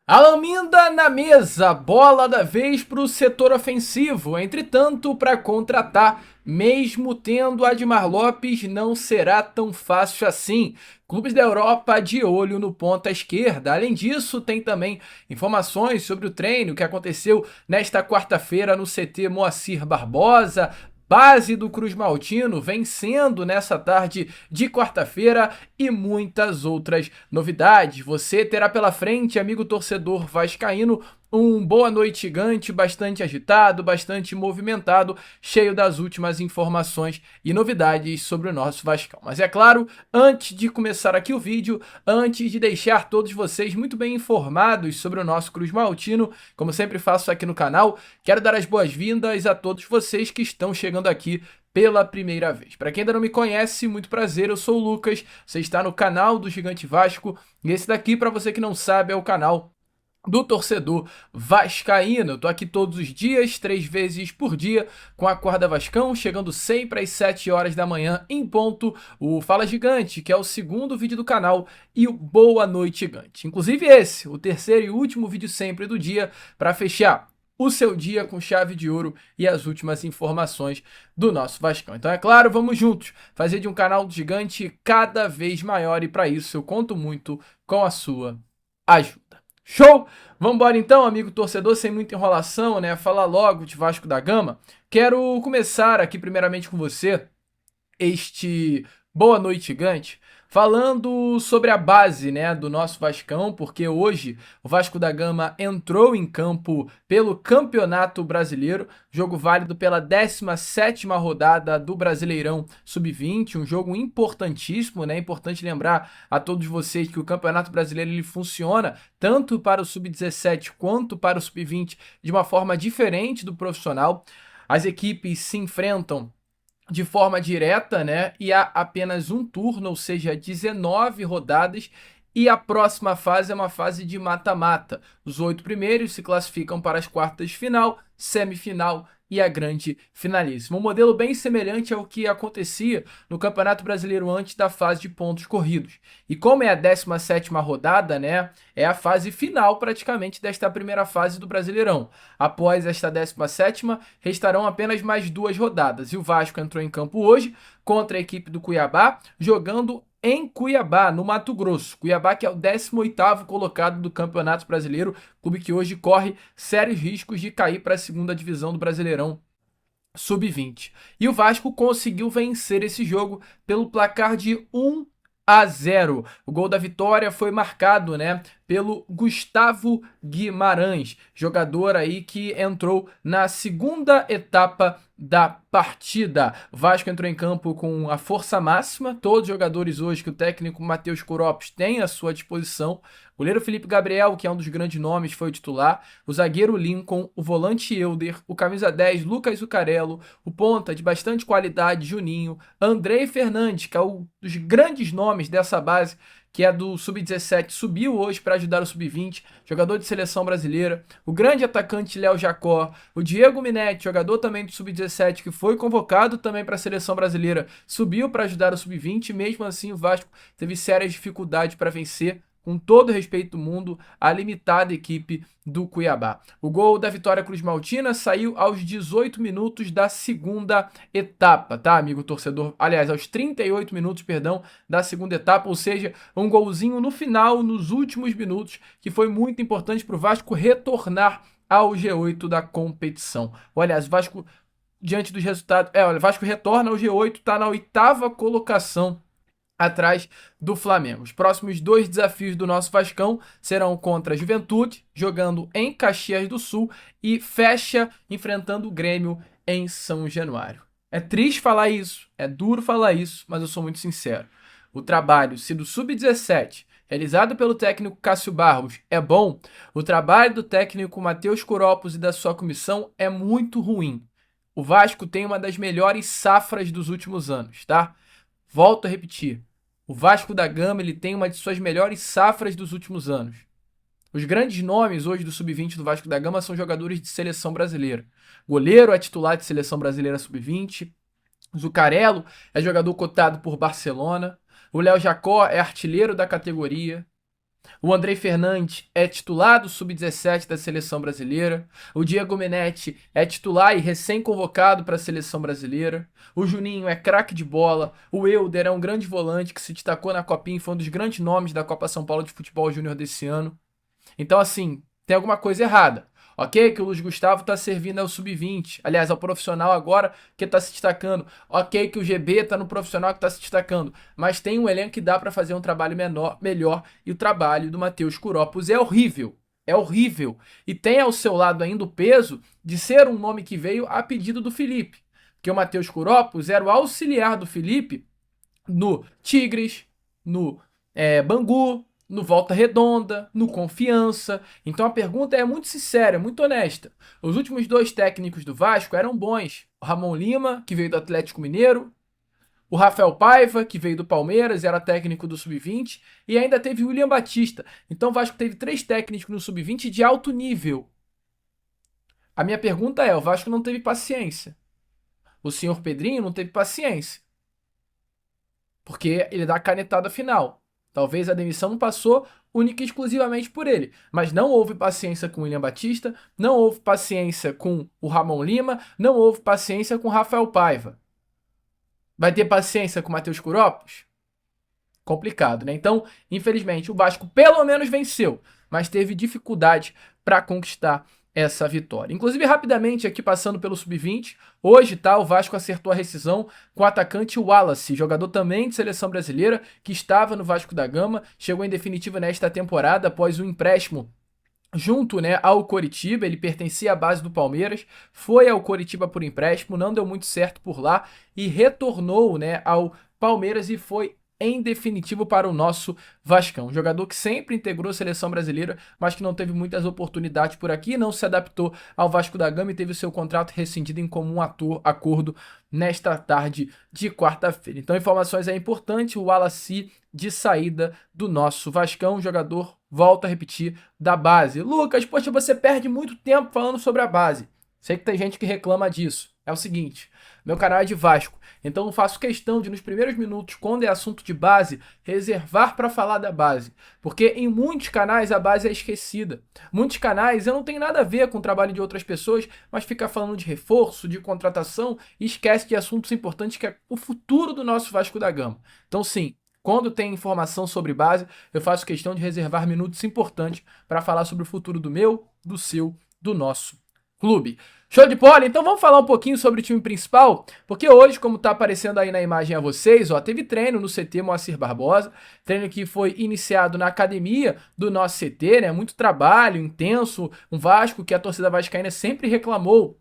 Alaminda na mesa, bola da vez para o setor ofensivo. Entretanto, para contratar, mesmo tendo Admar Lopes, não será tão fácil assim. Clubes da Europa de olho no ponta esquerda. Além disso, tem também informações sobre o treino que aconteceu nesta quarta-feira no CT Moacir Barbosa. Base do Cruz Maltino vencendo nessa tarde de quarta-feira e muitas outras novidades. Você terá pela frente, amigo torcedor vascaíno, um boa noite gigante, bastante agitado, bastante movimentado, cheio das últimas informações e novidades sobre o nosso Vascão. Mas é claro, antes de começar aqui o vídeo, antes de deixar todos vocês muito bem informados sobre o nosso Cruz Maltino, como sempre faço aqui no canal, quero dar as boas-vindas a todos vocês que estão chegando aqui pela primeira vez. Para quem ainda não me conhece, muito prazer, eu sou o Lucas, você está no canal do Gigante Vasco, e esse daqui, para você que não sabe, é o canal do torcedor vascaíno. Eu tô aqui todos os dias, 3 vezes por dia, com a Acorda Vascão, chegando sempre às 7 horas da manhã em ponto, o Fala Gigante, que é o segundo vídeo do canal, e o Boa Noite Gigante. Inclusive esse, o terceiro e último vídeo sempre do dia, para fechar o seu dia com chave de ouro e as últimas informações do nosso Vascão. Então, é claro, vamos juntos fazer de um canal do Gigante cada vez maior, e para isso eu conto muito com a sua ajuda. Show? Vambora então, amigo torcedor, sem muita enrolação, né? Falar logo de Vasco da Gama. Quero começar aqui primeiramente com você este Boa Noite Gigante, falando sobre a base, né, do nosso Vascão, porque hoje o Vasco da Gama entrou em campo pelo Campeonato Brasileiro, jogo válido pela 17ª rodada do Brasileirão Sub-20, um jogo importantíssimo, né? Importante lembrar a todos vocês que o Campeonato Brasileiro ele funciona tanto para o Sub-17 quanto para o Sub-20 de uma forma diferente do profissional. As equipes se enfrentam de forma direta, né? E há apenas um turno, ou seja, 19 rodadas. E a próxima fase é uma fase de mata-mata. Os 8 primeiros se classificam para as quartas de final, semifinal e a grande finalíssima. Um modelo bem semelhante ao que acontecia no Campeonato Brasileiro antes da fase de pontos corridos. E como é a 17ª rodada, né, é a fase final praticamente desta primeira fase do Brasileirão. Após esta 17ª, restarão apenas mais 2 rodadas. E o Vasco entrou em campo hoje contra a equipe do Cuiabá, jogando em Cuiabá, no Mato Grosso. Cuiabá, que é o 18º colocado do Campeonato Brasileiro, clube que hoje corre sérios riscos de cair para a segunda divisão do Brasileirão Sub-20. E o Vasco conseguiu vencer esse jogo pelo placar de 1-0. O gol da vitória foi marcado, né, pelo Gustavo Guimarães, jogador aí que entrou na segunda etapa da partida. O Vasco entrou em campo com a força máxima, todos os jogadores hoje que o técnico Matheus Corops tem à sua disposição. O goleiro Felipe Gabriel, que é um dos grandes nomes, foi o titular. O zagueiro Lincoln, o volante Elder, o camisa 10 Lucas Zucarello, o ponta de bastante qualidade Juninho, Andrei Fernandes, que é um dos grandes nomes dessa base, que é do Sub-17, subiu hoje para ajudar o Sub-20, jogador de seleção brasileira, o grande atacante Léo Jacó, o Diego Minetti, jogador também do Sub-17, que foi convocado também para a seleção brasileira, subiu para ajudar o Sub-20, mesmo assim o Vasco teve sérias dificuldades para vencer, com todo o respeito do mundo, a limitada equipe do Cuiabá. O gol da vitória Cruz Maltina saiu aos 18 minutos da segunda etapa, tá, amigo torcedor? Aliás, aos 38 minutos, perdão, da segunda etapa, ou seja, um golzinho no final, nos últimos minutos, que foi muito importante para o Vasco retornar ao G8 da competição. Olha, o Vasco, diante dos resultados... o Vasco retorna ao G8, está na 8ª colocação, atrás do Flamengo. Os próximos 2 desafios do nosso Vascão serão contra a Juventude, jogando em Caxias do Sul, e fecha enfrentando o Grêmio em São Januário. É triste falar isso, é duro falar isso, mas eu sou muito sincero. O trabalho, se do Sub-17, realizado pelo técnico Cássio Barros, é bom, o trabalho do técnico Matheus Corops e da sua comissão é muito ruim. O Vasco tem uma das melhores safras dos últimos anos, tá? Volto a repetir. O Vasco da Gama ele tem uma de suas melhores safras dos últimos anos. Os grandes nomes hoje do Sub-20 do Vasco da Gama são jogadores de seleção brasileira. Goleiro é titular de seleção brasileira Sub-20. Zucarello é jogador cotado por Barcelona. O Léo Jacó é artilheiro da categoria. O Andrei Fernandes é titular do Sub-17 da seleção brasileira. O Diego Menetti é titular e recém-convocado para a seleção brasileira. O Juninho é craque de bola. O Euder é um grande volante que se destacou na Copinha e foi um dos grandes nomes da Copa São Paulo de Futebol Júnior desse ano. Então, assim, tem alguma coisa errada. Ok, que o Luiz Gustavo está servindo ao sub-20, aliás, ao profissional agora que está se destacando. Ok, que o GB está no profissional que está se destacando. Mas tem um elenco que dá para fazer um trabalho melhor e o trabalho do Matheus Kuropos é horrível. É horrível. E tem ao seu lado ainda o peso de ser um nome que veio a pedido do Felipe. Porque o Matheus Kuropos era o auxiliar do Felipe no Tigres, no Bangu, no Volta Redonda, no Confiança. Então a pergunta é muito sincera, muito honesta. Os últimos 2 técnicos do Vasco eram bons. O Ramon Lima, que veio do Atlético Mineiro, o Rafael Paiva, que veio do Palmeiras, era técnico do Sub-20, e ainda teve o William Batista. Então o Vasco teve 3 técnicos no Sub-20 de alto nível. A minha pergunta é, o Vasco não teve paciência. O senhor Pedrinho não teve paciência. Porque ele dá a canetada final. Talvez a demissão não passou única e exclusivamente por ele. Mas não houve paciência com o William Batista, não houve paciência com o Ramon Lima, não houve paciência com o Rafael Paiva. Vai ter paciência com o Matheus Kuropos? Complicado, né? Então, infelizmente, o Vasco pelo menos venceu, mas teve dificuldade para conquistar essa vitória. Inclusive, rapidamente aqui passando pelo Sub-20, hoje tá, o Vasco acertou a rescisão com o atacante Wallace, jogador também de seleção brasileira, que estava no Vasco da Gama, chegou em definitiva nesta temporada após um empréstimo junto, né, ao Coritiba. Ele pertencia à base do Palmeiras, foi ao Coritiba por empréstimo, não deu muito certo por lá e retornou, né, ao Palmeiras e foi em definitivo para o nosso Vascão. Um jogador que sempre integrou a seleção brasileira, mas que não teve muitas oportunidades por aqui, não se adaptou ao Vasco da Gama e teve o seu contrato rescindido em comum acordo nesta tarde de quarta-feira. Então, informações importantes, o Wallace de saída do nosso Vascão, jogador, volto a repetir, da base. Lucas, poxa, você perde muito tempo falando sobre a base. Sei que tem gente que reclama disso. É o seguinte, meu canal é de Vasco, então eu faço questão de, nos primeiros minutos, quando é assunto de base, reservar para falar da base. Porque em muitos canais a base é esquecida. Muitos canais eu não tenho nada a ver com o trabalho de outras pessoas, mas fica falando de reforço, de contratação e esquece de assuntos importantes que é o futuro do nosso Vasco da Gama. Então sim, quando tem informação sobre base, eu faço questão de reservar minutos importantes para falar sobre o futuro do meu, do seu, do nosso clube. Show de bola? Então vamos falar um pouquinho sobre o time principal, porque hoje, como tá aparecendo aí na imagem a vocês, ó, teve treino no CT Moacir Barbosa, treino que foi iniciado na academia do nosso CT, né? Muito trabalho, intenso, um Vasco que a torcida vascaína sempre reclamou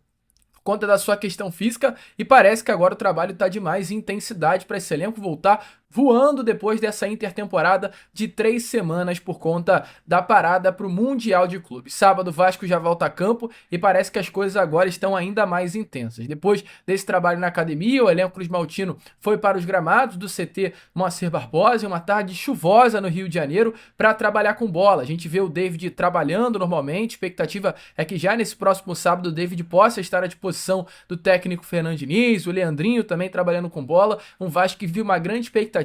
por conta da sua questão física, e parece que agora o trabalho está de mais intensidade para esse elenco voltar voando depois dessa intertemporada de 3 semanas por conta da parada para o Mundial de Clubes. Sábado, o Vasco já volta a campo e parece que as coisas agora estão ainda mais intensas. Depois desse trabalho na academia, o elenco Cruz Maltino foi para os gramados do CT Moacir Barbosa em uma tarde chuvosa no Rio de Janeiro para trabalhar com bola. A gente vê o David trabalhando normalmente, expectativa é que já nesse próximo sábado o David possa estar à disposição do técnico Fernando Diniz, o Leandrinho também trabalhando com bola, um Vasco que viu uma grande expectativa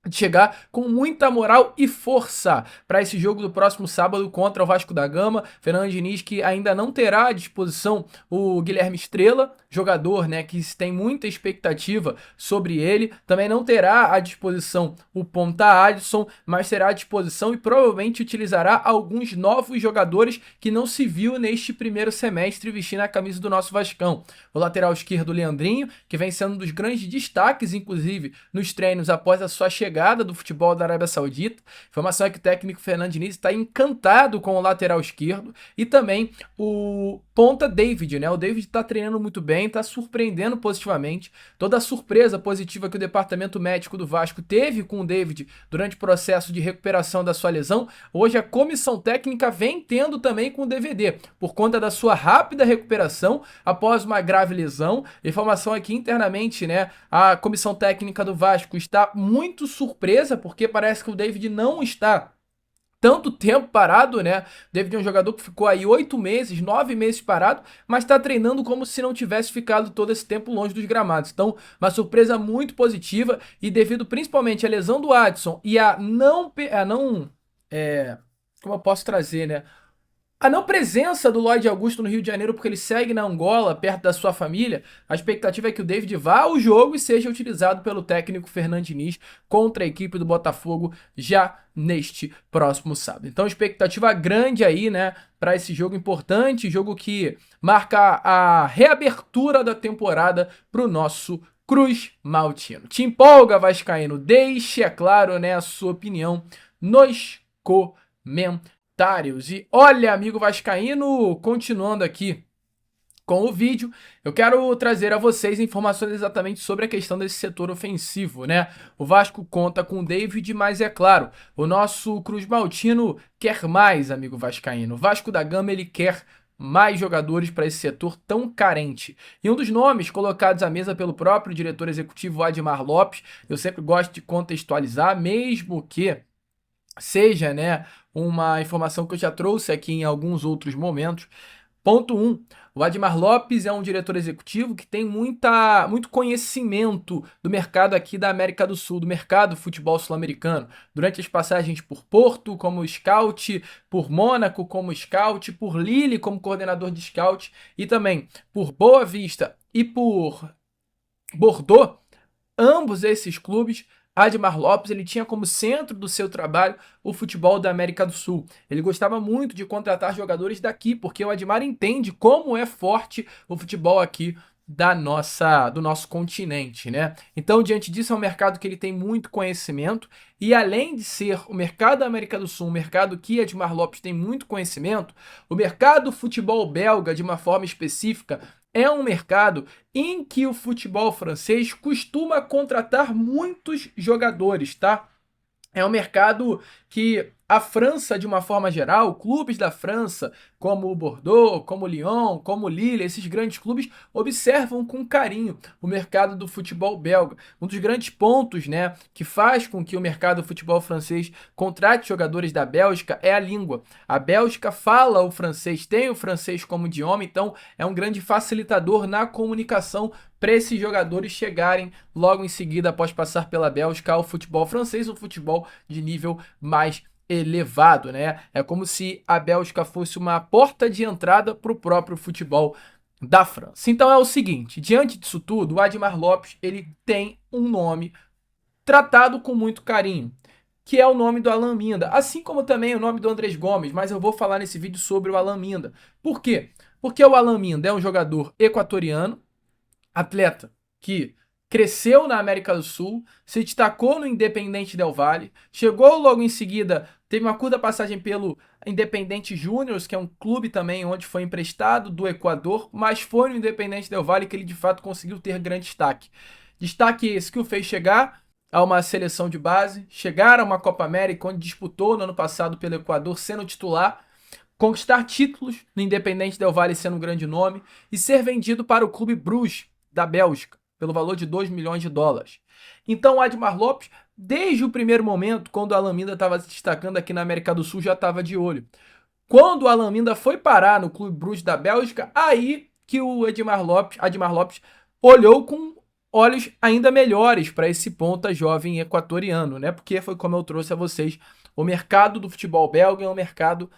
de chegar com muita moral e força para esse jogo do próximo sábado contra o Vasco da Gama. Fernando Diniz, que ainda não terá à disposição o Guilherme Estrela, jogador, né, que tem muita expectativa sobre ele. Também não terá à disposição o ponta Adson, mas terá à disposição e provavelmente utilizará alguns novos jogadores que não se viu neste primeiro semestre vestindo a camisa do nosso Vascão. O lateral esquerdo, Leandrinho, que vem sendo um dos grandes destaques, inclusive, nos treinos após a sua chegada do futebol da Arábia Saudita. Informação é que o técnico Fernando Diniz está encantado com o lateral esquerdo e também o ponta David, né? O David está treinando muito bem, está surpreendendo positivamente. Toda a surpresa positiva que o departamento médico do Vasco teve com o David durante o processo de recuperação da sua lesão, hoje a comissão técnica vem tendo também com o DVD, por conta da sua rápida recuperação após uma grave lesão. Informação aqui internamente, né? A comissão técnica do Vasco está muito surpresa, porque parece que o David não está tanto tempo parado, né? David é um jogador que ficou aí 8 meses, 9 meses parado, mas tá treinando como se não tivesse ficado todo esse tempo longe dos gramados. Então, uma surpresa muito positiva e devido principalmente à lesão do Adson e a não como eu posso trazer, né? A não presença do Lloyd Augusto no Rio de Janeiro, porque ele segue na Angola, perto da sua família, a expectativa é que o David vá ao jogo e seja utilizado pelo técnico Fernando Diniz contra a equipe do Botafogo já neste próximo sábado. Então, expectativa grande aí, né, para esse jogo importante, jogo que marca a reabertura da temporada para o nosso Cruz Maltino. Te empolga, Vascaíno? Deixe, é claro, né, a sua opinião nos comentários. E olha, amigo vascaíno, continuando aqui com o vídeo, eu quero trazer a vocês informações exatamente sobre a questão desse setor ofensivo, né? O Vasco conta com o David, mas é claro, o nosso Cruz Maltino quer mais, amigo vascaíno. O Vasco da Gama, ele quer mais jogadores para esse setor tão carente. E um dos nomes colocados à mesa pelo próprio diretor executivo Admar Lopes, eu sempre gosto de contextualizar, mesmo que seja, né, uma informação que eu já trouxe aqui em alguns outros momentos. Ponto 1. O Admar Lopes é um diretor executivo que tem muito conhecimento do mercado aqui da América do Sul, do mercado do futebol sul-americano. Durante as passagens por Porto como scout, por Mônaco como scout, por Lille como coordenador de scout e também por Boa Vista e por Bordeaux, ambos esses clubes, Admar Lopes, ele tinha como centro do seu trabalho o futebol da América do Sul. Ele gostava muito de contratar jogadores daqui, porque o Admar entende como é forte o futebol aqui do nosso continente, né? Então, diante disso, é um mercado que ele tem muito conhecimento e além de ser o mercado da América do Sul, um mercado que Admar Lopes tem muito conhecimento, o mercado do futebol belga, de uma forma específica, é um mercado em que o futebol francês costuma contratar muitos jogadores, tá? É um mercado que a França, de uma forma geral, clubes da França, como o Bordeaux, como o Lyon, como o Lille, esses grandes clubes observam com carinho o mercado do futebol belga. Um dos grandes pontos, né, que faz com que o mercado do futebol francês contrate jogadores da Bélgica é a língua. A Bélgica fala o francês, tem o francês como idioma, então é um grande facilitador na comunicação para esses jogadores chegarem logo em seguida, após passar pela Bélgica, ao futebol francês, um futebol de nível mais elevado, né? É como se a Bélgica fosse uma porta de entrada para o próprio futebol da França. Então é o seguinte, diante disso tudo, o Admar Lopes, ele tem um nome tratado com muito carinho, que é o nome do Alan Minda, assim como também o nome do Andrés Gomes, mas eu vou falar nesse vídeo sobre o Alan Minda. Por quê? Porque o Alan Minda é um jogador equatoriano, atleta que cresceu na América do Sul, se destacou no Independente Del Valle, chegou logo em seguida, teve uma curta passagem pelo Independente Júnior, que é um clube também onde foi emprestado do Equador, mas foi no Independente Del Valle que ele de fato conseguiu ter grande destaque. Destaque esse que o fez chegar a uma seleção de base, chegar a uma Copa América, onde disputou no ano passado pelo Equador, sendo titular, conquistar títulos no Independente Del Valle sendo um grande nome e ser vendido para o Clube Bruges da Bélgica pelo valor de 2 milhões de dólares. Então o Admar Lopes, desde o primeiro momento, quando o Alan Minda estava se destacando aqui na América do Sul, já estava de olho. Quando o Alan Minda foi parar no Clube Bruges da Bélgica, aí que o Admar Lopes olhou com olhos ainda melhores para esse ponta jovem equatoriano, né? Porque foi como eu trouxe a vocês, o mercado do futebol belga é um mercado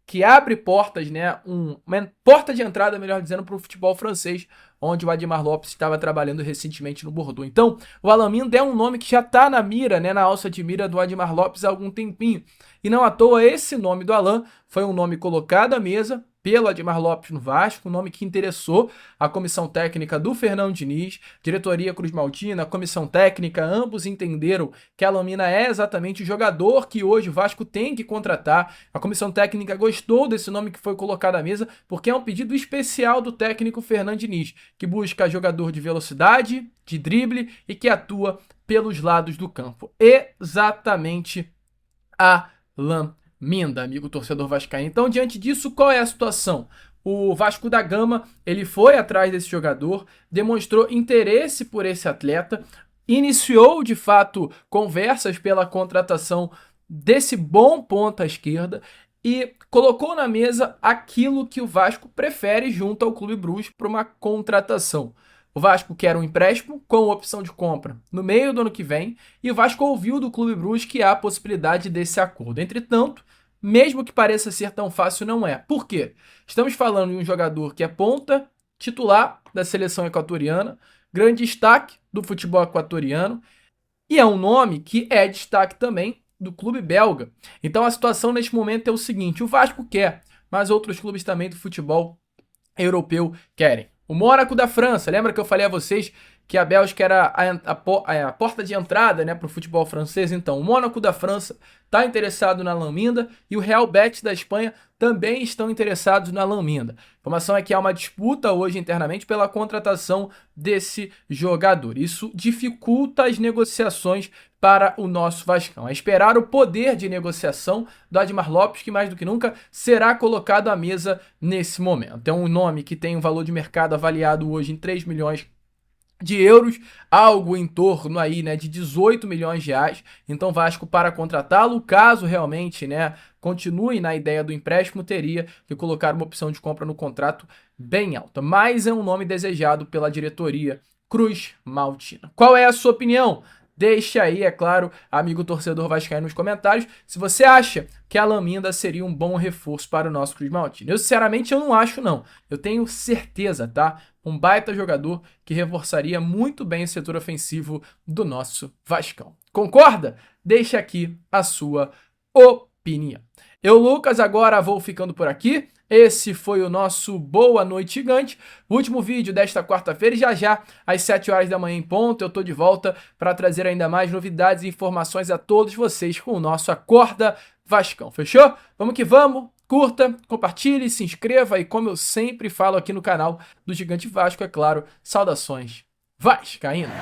que abre portas, né? Uma porta de entrada, melhor dizendo, para o futebol francês, onde o Admar Lopes estava trabalhando recentemente no Bordeaux. Então, o Alan Minda é um nome que já está na mira, né? Na alça de mira do Admar Lopes há algum tempinho. E não à toa, esse nome do Alan foi um nome colocado à mesa pelo Admar Lopes no Vasco, um nome que interessou a comissão técnica do Fernando Diniz, diretoria Cruz Maltina, a comissão técnica, ambos entenderam que Alan Minda é exatamente o jogador que hoje o Vasco tem que contratar. A comissão técnica gostou desse nome que foi colocado à mesa, porque é um pedido especial do técnico Fernando Diniz, que busca jogador de velocidade, de drible e que atua pelos lados do campo. Exatamente Alan Minda, amigo torcedor vascaíno. Então, diante disso, qual é a situação? O Vasco da Gama, ele foi atrás desse jogador, demonstrou interesse por esse atleta, iniciou, de fato, conversas pela contratação desse bom ponta à esquerda e colocou na mesa aquilo que o Vasco prefere junto ao Clube Bruges para uma contratação. O Vasco quer um empréstimo com opção de compra no meio do ano que vem e o Vasco ouviu do Clube Bruges que há a possibilidade desse acordo. Entretanto, mesmo que pareça ser tão fácil, não é. Por quê? Estamos falando de um jogador que é ponta, titular da seleção equatoriana, grande destaque do futebol equatoriano e é um nome que é destaque também do clube belga. Então a situação neste momento é o seguinte: o Vasco quer, mas outros clubes também do futebol europeu querem. O Mônaco da França, lembra que eu falei a vocês que a Bélgica era a porta de entrada, né, para o futebol francês? Então, o Mônaco da França está interessado na Alain Minda e o Real Betis da Espanha também estão interessados na Alain Minda. A informação é que há uma disputa hoje internamente pela contratação desse jogador. Isso dificulta as negociações para o nosso Vascão. É esperar o poder de negociação do Admar Lopes, que mais do que nunca será colocado à mesa nesse momento. É um nome que tem um valor de mercado avaliado hoje em 3 milhões de euros, algo em torno aí, né, de 18 milhões de reais. Então Vasco, para contratá-lo, caso realmente, né, continue na ideia do empréstimo, teria que colocar uma opção de compra no contrato bem alta. Mas é um nome desejado pela diretoria Cruz Maltina. Qual é a sua opinião? Deixe aí, é claro, amigo torcedor vascaíno, nos comentários, se você acha que a Alain Minda seria um bom reforço para o nosso Cruz Maltina. Eu, sinceramente, eu não acho, não. Eu tenho certeza, tá? Um baita jogador que reforçaria muito bem o setor ofensivo do nosso Vascão. Concorda? Deixe aqui a sua opinião. Eu, Lucas, agora vou ficando por aqui. Esse foi o nosso Boa Noite Gigante, o último vídeo desta quarta-feira e já, às 7 horas da manhã em ponto, eu tô de volta para trazer ainda mais novidades e informações a todos vocês com o nosso Acorda Vascão, fechou? Vamos que vamos, curta, compartilhe, se inscreva e como eu sempre falo aqui no canal do Gigante Vasco, é claro, saudações vascaínas!